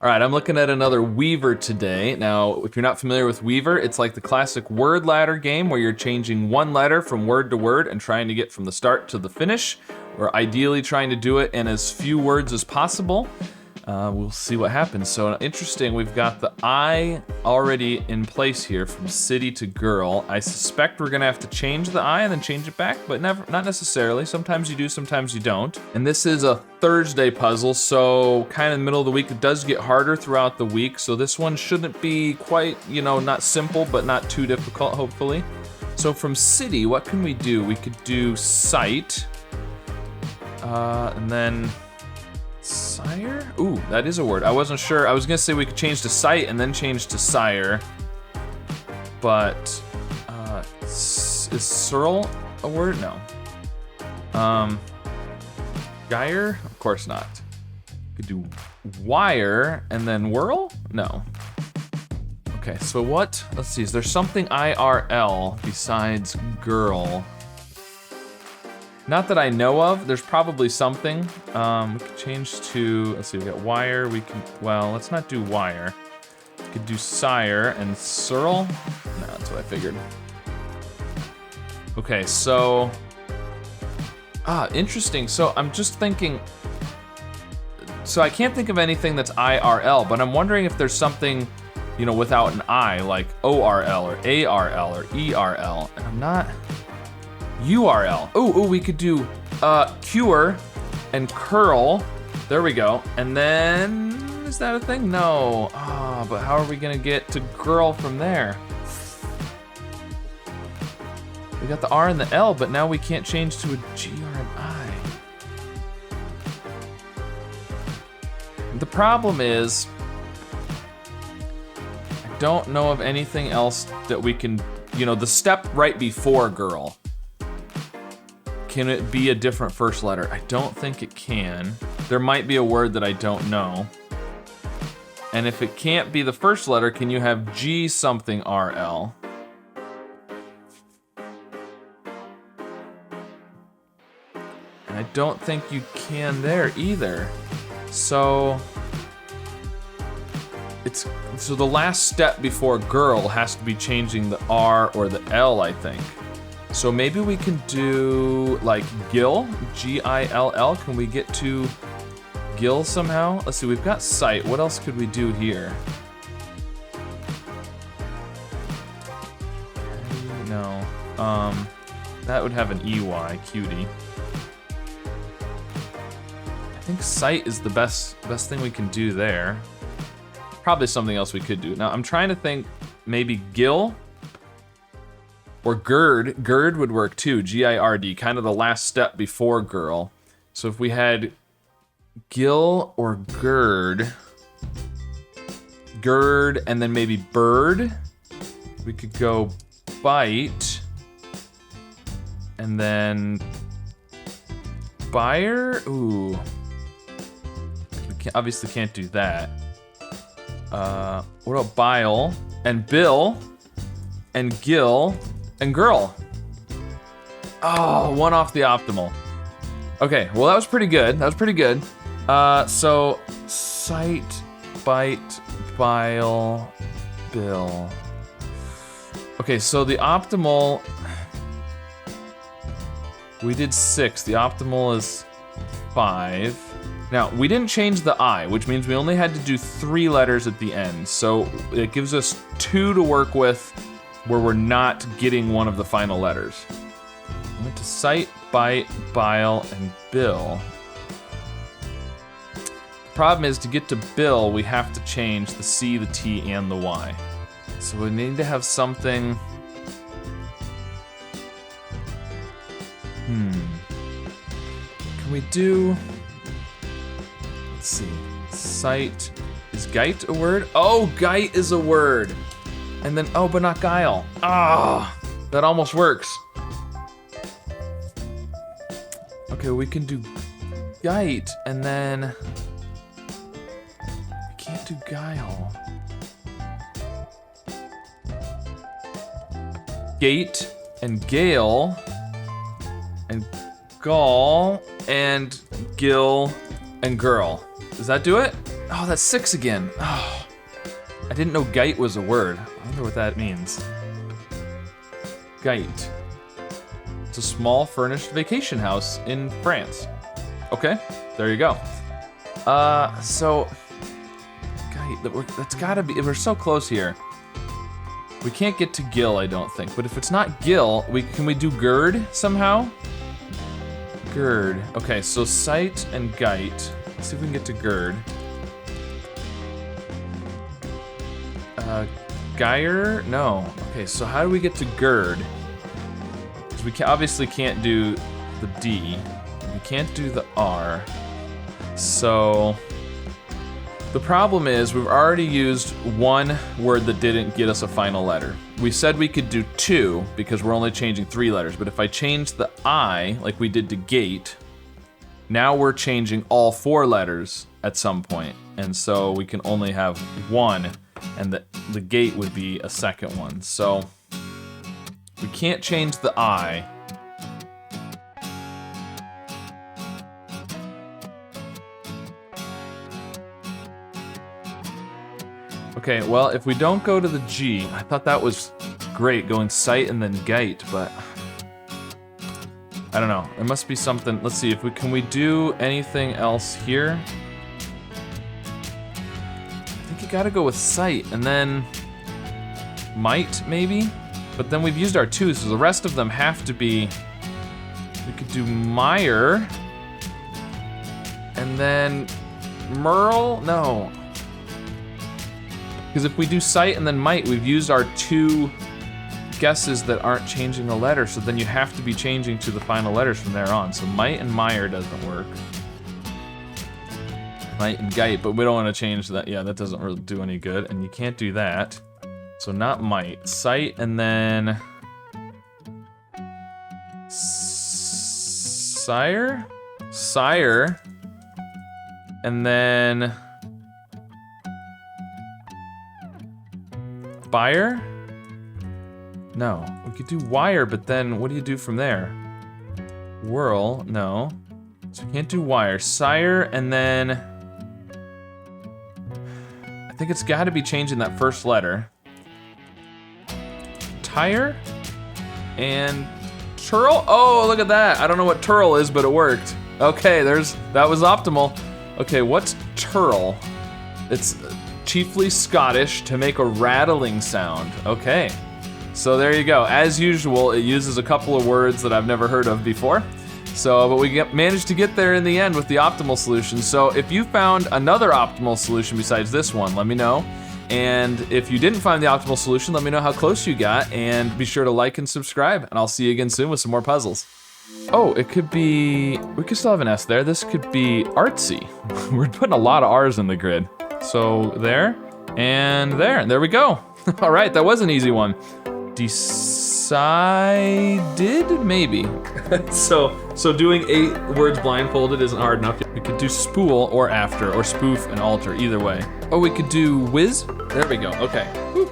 All right, I'm looking at another Weaver today. Now, if you're not familiar with Weaver, it's like the classic word ladder game where you're changing one letter from word to word and trying to get from the start to the finish, or ideally trying to do it in as few words as possible. We'll see what happens. So interesting, we've got the I already in place here from city to girl. I suspect we're gonna have to change the I and then change it back, but not necessarily. Sometimes you do, sometimes you don't. And this is a Thursday puzzle, so kind of middle of the week. It does get harder throughout the week, so this one shouldn't be quite, not simple, but not too difficult, hopefully. So from city, what can we do? We could do site, and then sire? Ooh, that is a word. I wasn't sure. I was gonna say we could change to site and then change to sire, but is Searle a word? No. Gyre? Of course not. Could do wire and then whirl? No. Okay, so what? Let's see, is there something IRL besides girl? Not that I know of. There's probably something. We could change to, let's see, we got wire. We can, well, let's not do wire. We could do sire and Searle. No, that's what I figured. Okay, so, interesting. So I'm just thinking, so I can't think of anything that's IRL, but I'm wondering if there's something, without an I, like ORL or ARL or ERL, and I'm not. URL. Ooh, we could do cure and curl. There we go. And then, is that a thing? No. But how are we gonna get to girl from there? We got the R and the L, but now we can't change to a G or an I. The problem is, I don't know of anything else that we can, the step right before girl. Can it be a different first letter? I don't think it can. There might be a word that I don't know. And if it can't be the first letter, can you have G something RL? And I don't think you can there either. So the last step before girl has to be changing the R or the L, I think. So maybe we can do like Gill, G-I-L-L. Can we get to Gill somehow? Let's see, we've got site. What else could we do here? No, that would have an E-Y, cutie. I think site is the best thing we can do there. Probably something else we could do. Now I'm trying to think, maybe Gill? Or gird. Gird would work too, G-I-R-D, kind of the last step before girl. So if we had gill or gird, and then maybe bird, we could go bite, and then buyer, ooh. We obviously can't do that. What about bile, and bill, and gill, and girl. Oh, one off the optimal. Okay, well that was pretty good. So sight, bite, bile, bill. Okay, so the optimal, we did 6. The optimal is 5. Now, we didn't change the I, which means we only had to do 3 letters at the end. So it gives us 2 to work with where we're not getting one of the final letters. I went to sight, bite, bile, and bill. The problem is, to get to bill, we have to change the C, the T, and the Y. So we need to have something. Can we do, let's see, sight, is geit a word? Oh, geit is a word. And then, but not guile. That almost works. Okay, we can do geit, and then we can't do guile. Gate and gale and gall and gill and girl. Does that do it? Oh, that's 6 again. Oh, I didn't know gite was a word. I wonder what that means. Gite. It's a small furnished vacation house in France. Okay, there you go. So, gite, that's gotta be, we're so close here. We can't get to gill, I don't think, but if it's not gill, can we do gird somehow? Gird, okay, so sight and gite. Let's see if we can get to gird. Gyre? No. Okay, so how do we get to gird? Because we obviously can't do the D. We can't do the R. So the problem is we've already used one word that didn't get us a final letter. We said we could do 2 because we're only changing 3 letters, but if I change the I, like we did to gate, now we're changing all 4 letters at some point, and so we can only have 1, and the gate would be a second one. So we can't change the I. Okay, well, if we don't go to the G, I thought that was great, going sight and then gite, but I don't know. There must be something. Let's see if can we do anything else here? I think you gotta go with sight and then might maybe, but then we've used our 2, so the rest of them have to be. We could do mire and then merle. No. Because if we do sight and then might, we've used our 2 guesses that aren't changing a letter, so then you have to be changing to the final letters from there on. So might and mire doesn't work. Might and gite, but we don't want to change that. Yeah, that doesn't really do any good, and you can't do that. So not might. Sight and then sire? Sire. And then Buyer? No. We could do wire, but then what do you do from there? Whirl? No. So we can't do wire. Sire, and then I think it's got to be changing that first letter. Tire? And turl? Oh, look at that. I don't know what turl is, but it worked. Okay, that was optimal. Okay, what's turl? It's chiefly Scottish to make a rattling sound. Okay, so there you go. As usual, it uses a couple of words that I've never heard of before. So, but we managed to get there in the end with the optimal solution. So if you found another optimal solution besides this one, let me know. And if you didn't find the optimal solution, let me know how close you got, and be sure to like and subscribe, and I'll see you again soon with some more puzzles. Oh, it could be, we could still have an S there. This could be artsy. We're putting a lot of R's in the grid. So there, and there we go. All right, that was an easy one. Decided, maybe. so doing 8 words blindfolded isn't hard enough. We could do spool or after, or spoof and alter, either way. Oh, we could do whiz. There we go, okay. Woo.